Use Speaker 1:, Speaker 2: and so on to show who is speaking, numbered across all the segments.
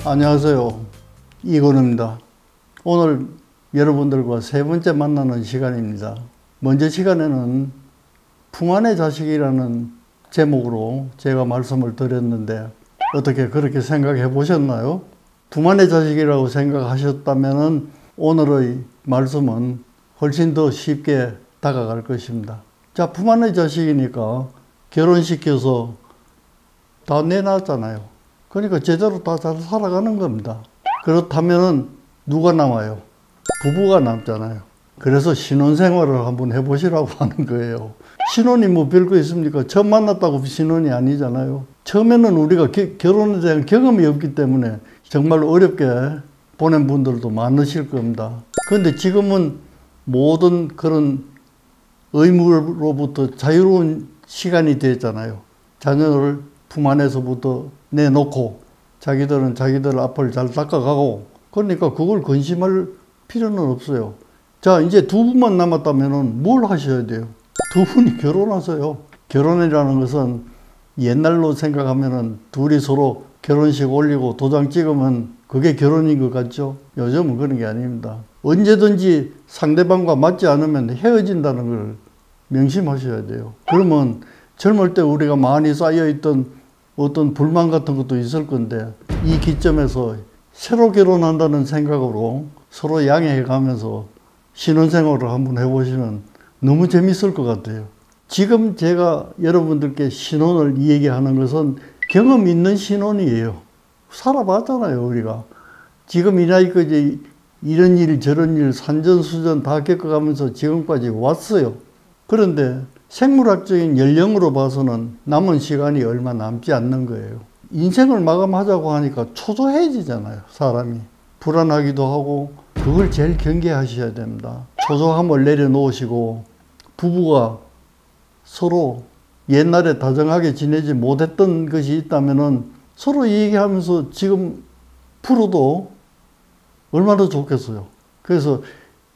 Speaker 1: 안녕하세요. 이건우입니다. 오늘 여러분들과 세 번째 만나는 시간입니다. 먼저 시간에는 풍안의 자식이라는 제목으로 제가 말씀을 드렸는데 어떻게 그렇게 생각해 보셨나요? 풍안의 자식이라고 생각하셨다면 오늘의 말씀은 훨씬 더 쉽게 다가갈 것입니다. 자, 풍안의 자식이니까 결혼시켜서 다 내놨잖아요. 그러니까 제대로 다 잘 살아가는 겁니다. 그렇다면 누가 남아요? 부부가 남잖아요. 그래서 신혼생활을 한번 해보시라고 하는 거예요. 신혼이 뭐 별거 있습니까? 처음 만났다고 신혼이 아니잖아요. 처음에는 우리가 결혼에 대한 경험이 없기 때문에 정말 어렵게 보낸 분들도 많으실 겁니다. 그런데 지금은 모든 그런 의무로부터 자유로운 시간이 됐잖아요. 자녀를 품 안에서부터 내놓고 자기들은 자기들 앞을 잘 닦아가고, 그러니까 그걸 근심할 필요는 없어요. 자, 이제 두 분만 남았다면 뭘 하셔야 돼요? 두 분이 결혼하세요. 결혼이라는 것은 옛날로 생각하면 둘이 서로 결혼식 올리고 도장 찍으면 그게 결혼인 것 같죠? 요즘은 그런 게 아닙니다. 언제든지 상대방과 맞지 않으면 헤어진다는 걸 명심하셔야 돼요. 그러면 젊을 때 우리가 많이 쌓여있던 어떤 불만 같은 것도 있을 건데 이 기점에서 새로 결혼한다는 생각으로 서로 양해해 가면서 신혼생활을 한번 해보시면 너무 재밌을 것 같아요. 지금 제가 여러분들께 신혼을 얘기하는 것은 경험 있는 신혼이에요. 살아봤잖아요, 우리가. 지금 이 나이까지 이런 일 저런 일 산전수전 다 겪어가면서 지금까지 왔어요. 그런데 생물학적인 연령으로 봐서는 남은 시간이 얼마 남지 않는 거예요. 인생을 마감하자고 하니까 초조해지잖아요, 사람이. 불안하기도 하고. 그걸 제일 경계하셔야 됩니다. 초조함을 내려놓으시고 부부가 서로 옛날에 다정하게 지내지 못했던 것이 있다면 서로 얘기하면서 지금 풀어도 얼마나 좋겠어요. 그래서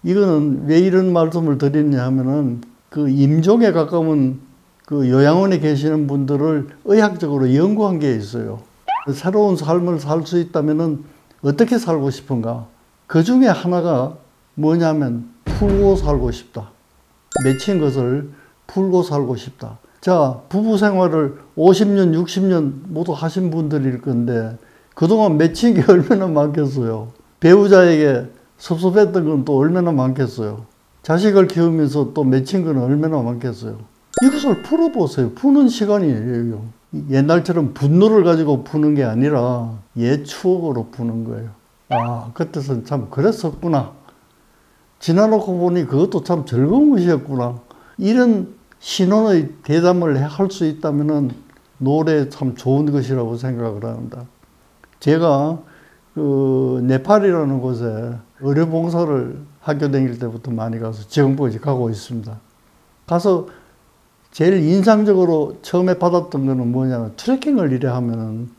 Speaker 1: 이거는 왜 이런 말씀을 드리냐 하면은 그 임종에 가까운 그 요양원에 계시는 분들을 의학적으로 연구한 게 있어요. 새로운 삶을 살 수 있다면 어떻게 살고 싶은가? 그 중에 하나가 뭐냐면 풀고 살고 싶다. 맺힌 것을 풀고 살고 싶다. 자, 부부 생활을 50년, 60년 모두 하신 분들일 건데 그동안 맺힌 게 얼마나 많겠어요. 배우자에게 섭섭했던 건 또 얼마나 많겠어요. 자식을 키우면서 또 맺힌 건 얼마나 많겠어요. 이것을 풀어보세요. 푸는 시간이에요. 옛날처럼 분노를 가지고 푸는 게 아니라 옛 추억으로 푸는 거예요. 아, 그때는 참 그랬었구나. 지나놓고 보니 그것도 참 즐거운 것이었구나. 이런 신혼의 대담을 할 수 있다면 노래 참 좋은 것이라고 생각을 합니다. 제가 그 네팔이라는 곳에 의료봉사를 학교 다닐 때부터 많이 가서 지금까지 가고 있습니다. 가서 제일 인상적으로 처음에 받았던 거는 뭐냐면 트레킹을 이래 하면은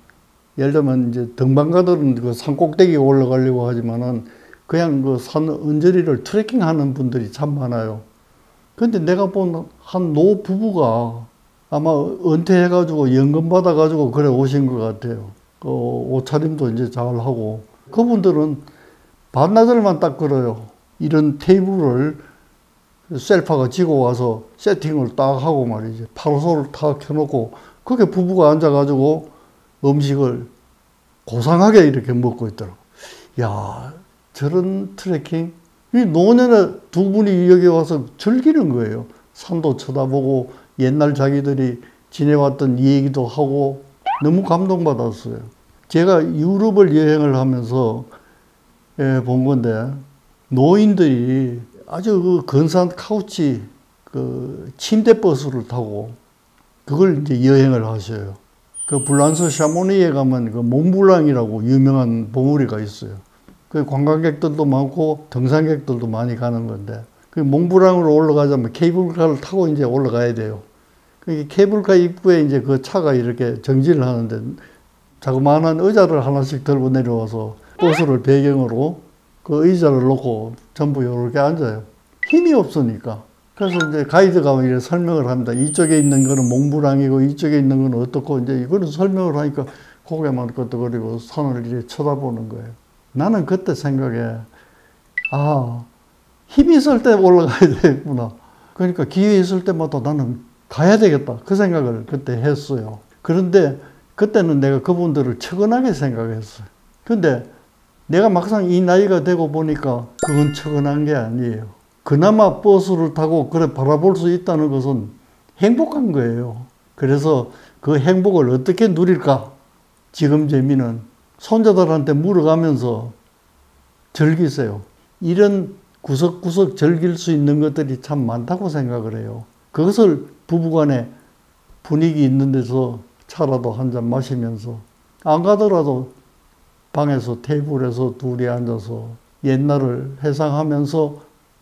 Speaker 1: 예를 들면 이제 등반가들은 그 산 꼭대기에 올라가려고 하지만은 그냥 그 산 언저리를 트레킹 하는 분들이 참 많아요. 근데 내가 본 한 노 부부가 아마 은퇴해가지고 연금 받아가지고 그래 오신 것 같아요. 옷차림도 이제 잘 하고. 그분들은 반나절만 딱 걸어요. 이런 테이블을 셀파가 지고 와서 세팅을 딱 하고 말이지. 파라솔을 딱 켜놓고 거기에 부부가 앉아가지고 음식을 고상하게 이렇게 먹고 있더라고. 야, 저런 트레킹? 이 노년에 두 분이 여기 와서 즐기는 거예요. 산도 쳐다보고 옛날 자기들이 지내왔던 얘기도 하고 너무 감동받았어요. 제가 유럽을 여행을 하면서 본 건데 노인들이 아주 그 근사한 카우치 그 침대 버스를 타고 그걸 이제 여행을 하셔요. 그 불란서 샤모니에 가면 그 몽블랑이라고 유명한 봉우리가 있어요. 그 관광객들도 많고 등산객들도 많이 가는 건데 그 몽블랑으로 올라가자면 케이블카를 타고 이제 올라가야 돼요. 그 케이블카 입구에 이제 그 차가 이렇게 정지를 하는데 자그마한 의자를 하나씩 들고 내려와서 버스를 배경으로 그 의자를 놓고 전부 이렇게 앉아요. 힘이 없으니까. 그래서 이제 가이드가 이렇게 설명을 합니다. 이쪽에 있는 거는 몽블랑이고 이쪽에 있는 거는 어떻고 이제 이거는 설명을 하니까 고개만 끄덕거리고 산을 이렇게 쳐다보는 거예요. 나는 그때 생각에 힘이 있을 때 올라가야 되겠구나. 그러니까 기회 있을 때마다 나는 가야 되겠다. 그 생각을 그때 했어요. 그런데 그때는 내가 그분들을 처근하게 생각했어요. 근데 내가 막상 이 나이가 되고 보니까 그건 처근한 게 아니에요. 그나마 버스를 타고 그래 바라볼 수 있다는 것은 행복한 거예요. 그래서 그 행복을 어떻게 누릴까? 지금 재미는 손자들한테 물어가면서 즐기세요. 이런 구석구석 즐길 수 있는 것들이 참 많다고 생각을 해요. 그것을 부부간에 분위기 있는 데서 차라도 한 잔 마시면서, 안 가더라도 방에서 테이블에서 둘이 앉아서 옛날을 회상하면서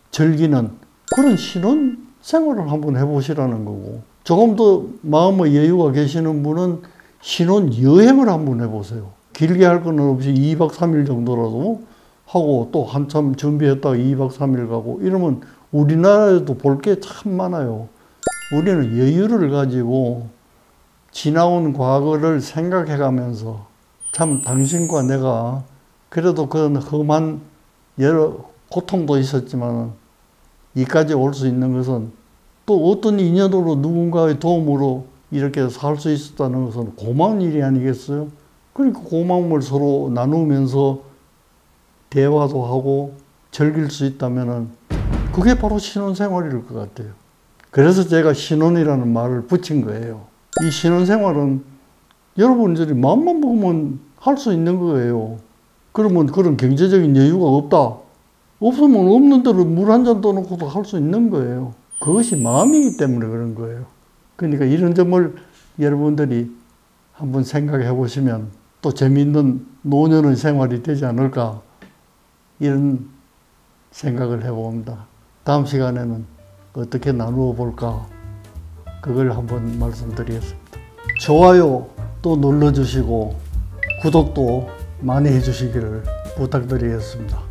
Speaker 1: 즐기는 그런 신혼 생활을 한번 해보시라는 거고, 조금 더 마음의 여유가 계시는 분은 신혼 여행을 한번 해보세요. 길게 할 건 없이 2박 3일 정도라도 하고 또 한참 준비했다가 2박 3일 가고 이러면 우리나라에도 볼 게 참 많아요. 우리는 여유를 가지고 지나온 과거를 생각해 가면서 참 당신과 내가 그래도 그런 험한 여러 고통도 있었지만 이까지 올 수 있는 것은 또 어떤 인연으로 누군가의 도움으로 이렇게 살 수 있었다는 것은 고마운 일이 아니겠어요? 그러니까 고마움을 서로 나누면서 대화도 하고 즐길 수 있다면 그게 바로 신혼생활일 것 같아요. 그래서 제가 신혼이라는 말을 붙인 거예요. 이 신혼생활은 여러분들이 마음만 먹으면 할 수 있는 거예요. 그러면 그런 경제적인 여유가 없다. 없으면 없는 대로 물 한 잔 떠놓고도 할 수 있는 거예요. 그것이 마음이기 때문에 그런 거예요. 그러니까 이런 점을 여러분들이 한번 생각해 보시면 또 재미있는 노년의 생활이 되지 않을까 이런 생각을 해봅니다. 다음 시간에는 어떻게 나누어 볼까 그걸 한번 말씀드리겠습니다. 좋아요 또 눌러주시고 구독도 많이 해주시기를 부탁드리겠습니다.